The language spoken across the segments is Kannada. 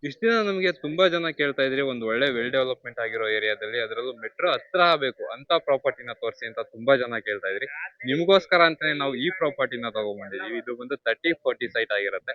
ಇಷ್ಟ ದಿನ ನಮಗೆ ತುಂಬಾ ಜನ ಕೇಳ್ತಾ ಇದ್ರಿ ಒಂದು ಒಳ್ಳೆ ವೆಲ್ ಡೆವಲಪ್ಮೆಂಟ್ ಆಗಿರೋ ಏರಿಯಾದಲ್ಲಿ ಅದರಲ್ಲೂ ಮೆಟ್ರೋ ಹತ್ರ ಆಗಬೇಕು ಅಂತ ಪ್ರಾಪರ್ಟಿನ ತೋರಿಸಿ ಅಂತ ತುಂಬಾ ಜನ ಕೇಳ್ತಾ ಇದ್ರಿ. ನಿಮಗೋಸ್ಕರ ಅಂತಾನೆ ನಾವು ಈ ಪ್ರಾಪರ್ಟಿನ ತಗೊಂಡ್ಬಂದಿದೀವಿ. ಇದು ಬಂದು 30-40 ಸೈಟ್ ಆಗಿರುತ್ತೆ.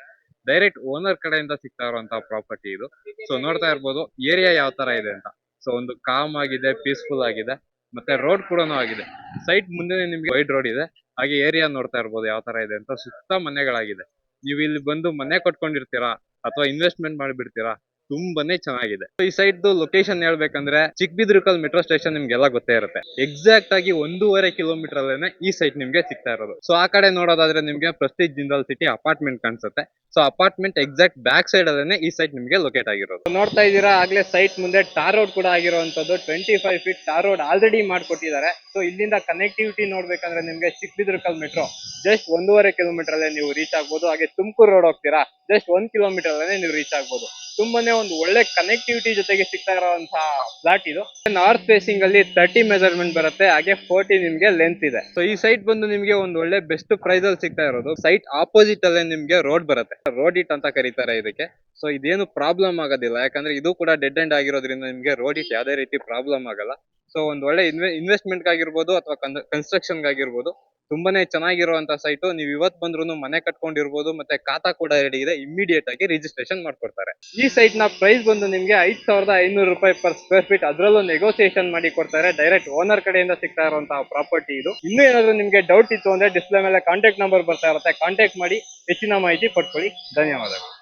ಡೈರೆಕ್ಟ್ ಓನರ್ ಕಡೆಯಿಂದ ಸಿಗ್ತಾ ಇರುವಂತಹ ಪ್ರಾಪರ್ಟಿ ಇದು. ಸೊ ನೋಡ್ತಾ ಇರ್ಬೋದು ಏರಿಯಾ ಯಾವ ತರ ಇದೆ ಅಂತ. ಸೊ ಒಂದು ಕಾಮ್ ಆಗಿದೆ, ಪೀಸ್ಫುಲ್ ಆಗಿದೆ, ಮತ್ತೆ ರೋಡ್ ಕೂಡ ಆಗಿದೆ. ಸೈಟ್ ಮುಂದೆ ನಿಮ್ಗೆ ವೈಡ್ ರೋಡ್ ಇದೆ. ಹಾಗೆ ಏರಿಯಾ ನೋಡ್ತಾ ಇರ್ಬೋದು ಯಾವ ತರ ಇದೆ ಅಂತ. ಸುತ್ತ ಮನೆಗಳಾಗಿದೆ. ನೀವು ಇಲ್ಲಿ ಬಂದು ಮನೆ ಕಟ್ಕೊಂಡಿರ್ತೀರಾ ಅಥವಾ ಇನ್ವೆಸ್ಟ್ಮೆಂಟ್ ಮಾಡಿಬಿಡ್ತೀರಾ, ತುಂಬಾನೇ ಚೆನ್ನಾಗಿದೆ. ಈ ಸೈಟ್ ಲೊಕೇಶನ್ ಹೇಳ್ಬೇಕಂದ್ರೆ ಚಿಕ್ಕಬಿದ್ರಿಕಲ್ ಮೆಟ್ರೋ ಸ್ಟೇಷನ್ ನಿಮ್ಗೆಲ್ಲ ಗೊತ್ತೇ ಇರುತ್ತೆ. ಎಕ್ಸಾಕ್ಟ್ ಆಗಿ 1.5 ಕಿಲೋಮೀಟರ್ ಅಲ್ಲೇನೆ ಈ ಸೈಟ್ ನಿಮ್ಗೆ ಸಿಗ್ತಾ ಇರೋದು. ಸೊ ಆ ಕಡೆ ನೋಡೋದಾದ್ರೆ ನಿಮ್ಗೆ ಪ್ರೆಸ್ಟೀಜ್ ಜಿಂದಾಲ್ ಸಿಟಿ ಅಪಾರ್ಟ್ಮೆಂಟ್ ಕಾಣಿಸುತ್ತೆ. So apartment exact back side ಅಲ್ಲೇನೆ ಈ ಸೈಟ್ ನಿಮ್ಗೆ ಲೊಕೇಟ್ ಆಗಿರೋದು. ನೋಡ್ತಾ ಇದ್ದೀರಾ ಆಗ್ಲೇ ಸೈಟ್ ಮುಂದೆ ಟಾರ್ ರೋಡ್ ಕೂಡ ಆಗಿರುವಂತದ್ದು. 25 ಫೀಟ್ ಟಾರ್ ರೋಡ್ ಆಲ್ರೆಡಿ ಮಾಡ್ಕೊಟ್ಟಿದ್ದಾರೆ. ಸೊ ಇಲ್ಲಿಂದ ಕನೆಕ್ಟಿವಿಟಿ ನೋಡ್ಬೇಕಂದ್ರೆ ನಿಮ್ಗೆ ಚಿಕ್ಕಬಿದ್ರಿಕಲ್ ಮೆಟ್ರೋ ಜಸ್ಟ್ 1.5 ಕಿಲೋಮೀಟರ್ ಅಲ್ಲೇ ನೀವು ರೀಚ್ ಆಗ್ಬೋದು. ಹಾಗೆ ತುಮಕೂರು ರೋಡ್ ಹೋಗ್ತೀರಾ ಜಸ್ಟ್ 1 ಕಿಲೋಮೀಟರ್ ಅಲ್ಲೇ ನೀವು ರೀಚ್ ಆಗ್ಬೋದು. ತುಂಬಾನೇ ಒಂದು ಒಳ್ಳೆ ಕನೆಕ್ಟಿವಿಟಿ ಜೊತೆಗೆ ಸಿಗ್ತಾ ಇರುವಂತಹ ಫ್ಲಾಟ್ ಇದು. ನಾರ್ತ್ ಫೇಸಿಂಗ್ ಅಲ್ಲಿ 30 ಮೆಜರ್ಮೆಂಟ್ ಬರುತ್ತೆ, ಹಾಗೆ 40 ನಿಮ್ಗೆ ಲೆಂತ್ ಇದೆ. ಸೊ ಈ ಸೈಟ್ ಬಂದು ನಿಮ್ಗೆ ಒಂದು ಒಳ್ಳೆ ಬೆಸ್ಟ್ ಪ್ರೈಸ್ ಅಲ್ಲಿ ಸಿಗ್ತಾ ಇರೋದು. ಸೈಟ್ ಆಪೋಸಿಟ್ ಅಲ್ಲೇ ನಿಮ್ಗೆ ರೋಡ್ ಬರುತ್ತೆ, ರೋಡ್ ಇಟ್ ಅಂತ ಕರೀತಾರೆ ಇದಕ್ಕೆ. ಸೊ ಇದೇನು ಪ್ರಾಬ್ಲಮ್ ಆಗೋದಿಲ್ಲ, ಯಾಕಂದ್ರೆ ಇದು ಕೂಡ ಡೆಡ್ ಎಂಡ್ ಆಗಿರೋದ್ರಿಂದ ನಿಮ್ಗೆ ರೋಡ್ ಇಟ್ ಯಾವುದೇ ರೀತಿ ಪ್ರಾಬ್ಲಮ್ ಆಗಲ್ಲ. ಸೊ ಒಂದು ಒಳ್ಳೆ ಇನ್ವೆಸ್ಟ್ಮೆಂಟ್ ಆಗಿರ್ಬೋದು ಅಥವಾ ಕನ್ಸ್ಟ್ರಕ್ಷನ್ ಆಗಿರ್ಬೋದು ತುಂಬಾನೇ ಚೆನ್ನಾಗಿರುವಂತ ಸೈಟ್. ನೀವು ಇವತ್ತು ಬಂದ್ರು ಮನೆ ಕಟ್ಕೊಂಡಿರ್ಬೋದು, ಮತ್ತೆ ಖಾತಾ ಕೂಡ ರೆಡಿ ಇದೆ, ಇಮಿಡಿಯೇಟ್ ಆಗಿ ರಿಜಿಸ್ಟ್ರೇಷನ್ ಮಾಡ್ಕೊಡ್ತಾರೆ. ಈ ಸೈಟ್ ನ ಪ್ರೈಸ್ ಬಂದು ನಿಮ್ಗೆ 5,500 ರೂಪಾಯಿ ಪರ್ ಸ್ಕ್ವೇರ್ ಫೀಟ್. ಅದರಲ್ಲೂ ನೆಗೋಸಿಯೇಷನ್ ಮಾಡಿ ಕೊಡ್ತಾರೆ. ಡೈರೆಕ್ಟ್ ಓನರ್ ಕಡೆಯಿಂದ ಸಿಗ್ತಾ ಇರುವಂತಹ ಪ್ರಾಪರ್ಟಿ ಇದು. ಇನ್ನೂ ಏನಾದ್ರು ನಿಮ್ಗೆ ಡೌಟ್ ಇತ್ತು ಅಂದ್ರೆ ಡಿಸ್ಪ್ಲೇ ಮೇಲೆ ಕಾಂಟ್ಯಾಕ್ಟ್ ನಂಬರ್ ಬರ್ತಾ ಇರುತ್ತೆ, ಕಾಂಟ್ಯಾಕ್ಟ್ ಮಾಡಿ ಹೆಚ್ಚಿನ ಮಾಹಿತಿ ಪಡ್ಕೊಳ್ಳಿ. ಧನ್ಯವಾದಗಳು.